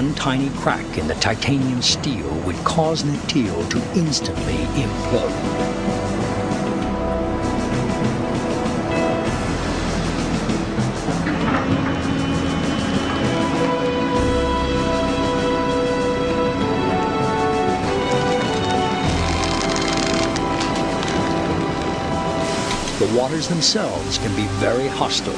one tiny crack in the titanium steel would cause Natil to instantly implode. The waters themselves can be very hostile.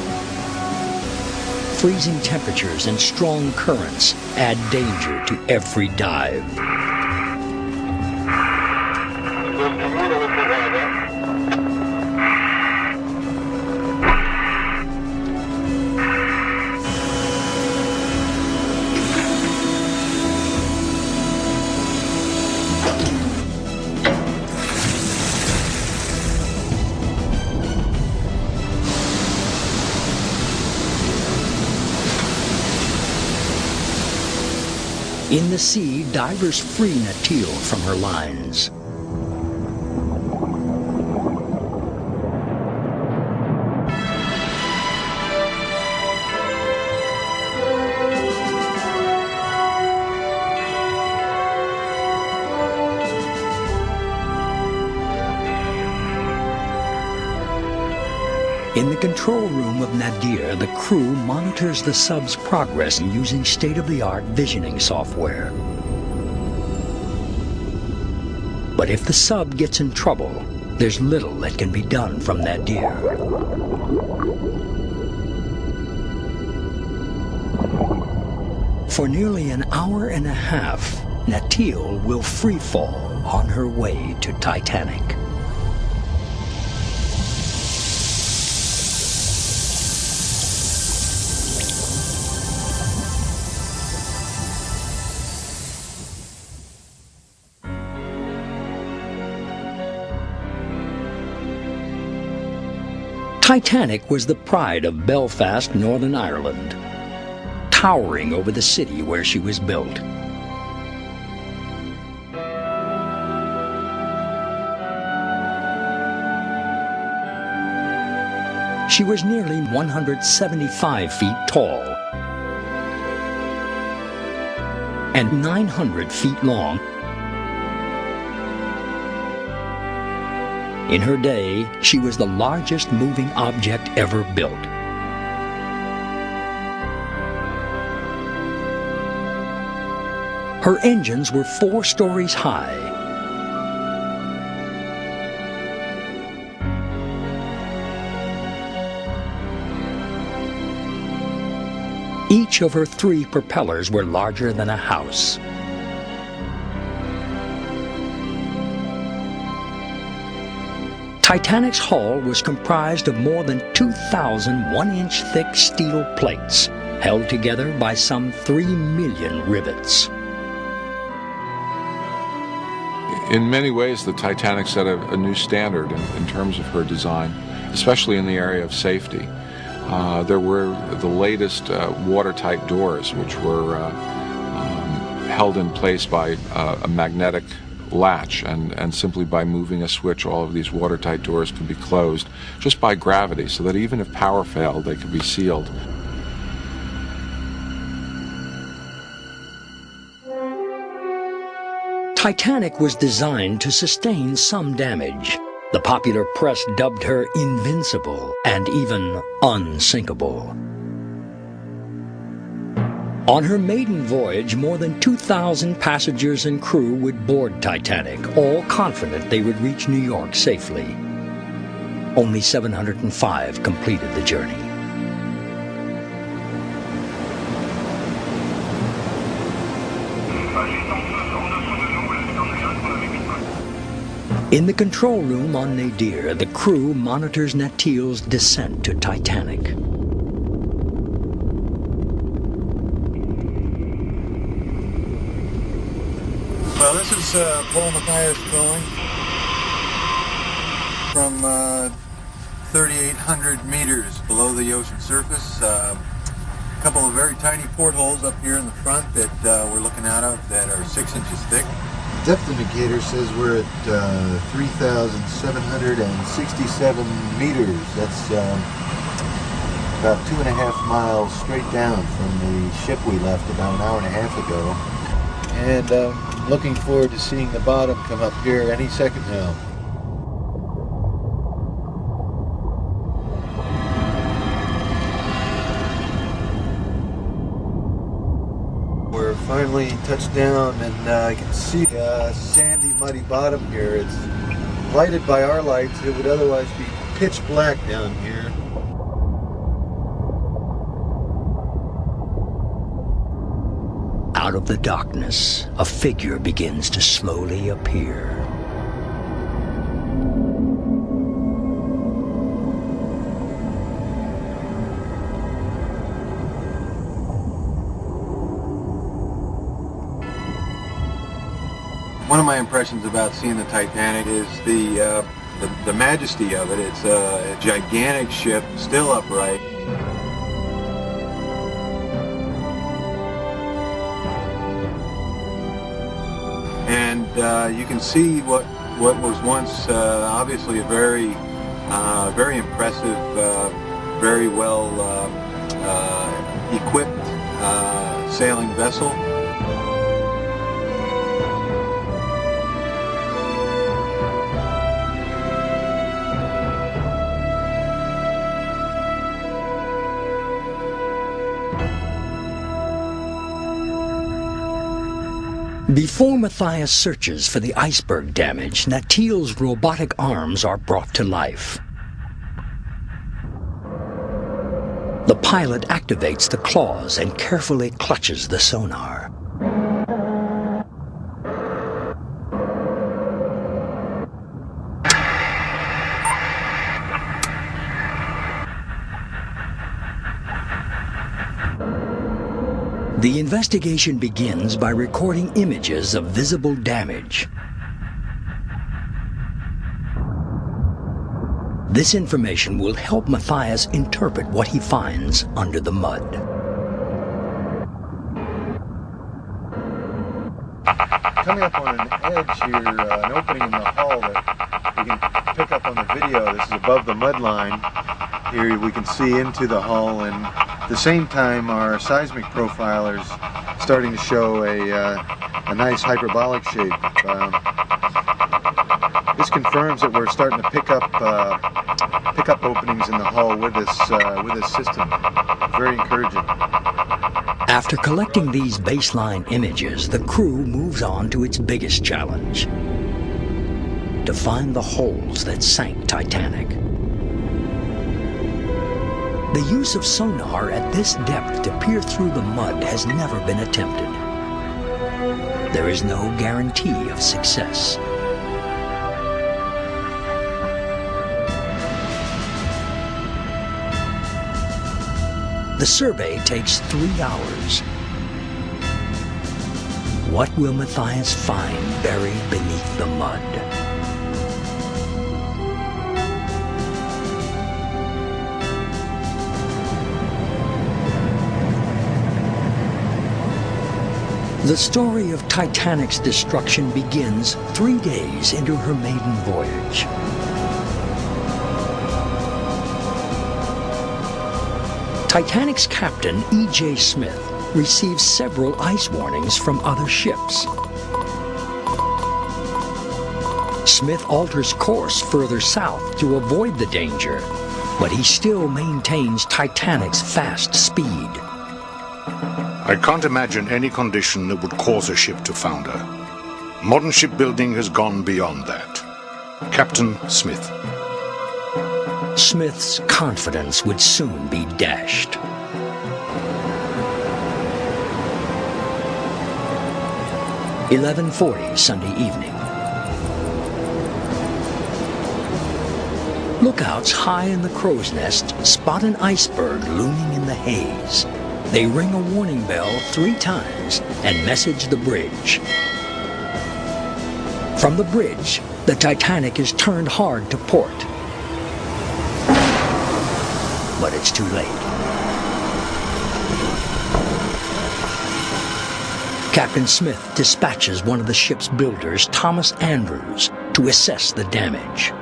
Freezing temperatures and strong currents add danger to every dive. In the sea, divers free Natil from her lines. In the control room of Nadir, the crew monitors the sub's progress using state-of-the-art visioning software. But if the sub gets in trouble, there's little that can be done from Nadir. For nearly an hour and a half, Natil will free fall on her way to Titanic. Titanic was the pride of Belfast, Northern Ireland, towering over the city where she was built. She was nearly 175 feet tall and 900 feet long. In her day, she was the largest moving object ever built. Her engines were 4 stories high. Each of her 3 propellers were larger than a house. Titanic's hull was comprised of more than 2,000 1-inch thick steel plates, held together by some 3 million rivets. In many ways, the Titanic set a new standard in terms of her design, especially in the area of safety. There were the latest watertight doors, which were held in place by a magnetic latch, and simply by moving a switch, all of these watertight doors could be closed just by gravity, so that even if power failed, they could be sealed. Titanic was designed to sustain some damage. The popular press dubbed her invincible and even unsinkable. On her maiden voyage, more than 2,000 passengers and crew would board Titanic, all confident they would reach New York safely. Only 705 completed the journey. In the control room on Nadir, the crew monitors Natil's descent to Titanic. Well, this is Paul Mathias calling from 3,800 meters below the ocean surface. A couple of very tiny portholes up here in the front that we're looking out of that are 6 inches thick. Depth indicator says we're at 3,767 meters. That's about 2.5 miles straight down from the ship we left about an hour and a half ago. And looking forward to seeing the bottom come up here any second now. We're finally touched down, and I can see a sandy, muddy bottom here. It's lighted by our lights. It would otherwise be pitch black down here. Out of the darkness, a figure begins to slowly appear. One of my impressions about seeing the Titanic is the majesty of it. It's a gigantic ship, still upright. And you can see what was once obviously a very impressive, very well equipped sailing vessel. Before Matthias searches for the iceberg damage, Natil's robotic arms are brought to life. The pilot activates the claws and carefully clutches the sonar. The investigation begins by recording images of visible damage. This information will help Matthias interpret what he finds under the mud. Coming up on an edge here, an opening in the hull that we can pick up on the video. This is above the mud line. Here we can see into the hull, and at the same time our seismic profiler's starting to show a nice hyperbolic shape. This confirms that we're starting to pick up openings in the hull with this system. Very encouraging. After collecting these baseline images, the crew moves on to its biggest challenge: to find the holes that sank Titanic. The use of sonar at this depth to peer through the mud has never been attempted. There is no guarantee of success. The survey takes 3 hours. What will Matthias find buried beneath the mud? The story of Titanic's destruction begins 3 days into her maiden voyage. Titanic's captain, E.J. Smith, receives several ice warnings from other ships. Smith alters course further south to avoid the danger, but he still maintains Titanic's fast speed. I can't imagine any condition that would cause a ship to founder. Modern shipbuilding has gone beyond that. Captain Smith. Smith's confidence would soon be dashed. "11:40 Sunday evening. Lookouts high in the crow's nest spot an iceberg looming in the haze. They ring a warning bell 3 times and message the bridge. From the bridge, the Titanic is turned hard to port. But it's too late. Captain Smith dispatches one of the ship's builders, Thomas Andrews, to assess the damage.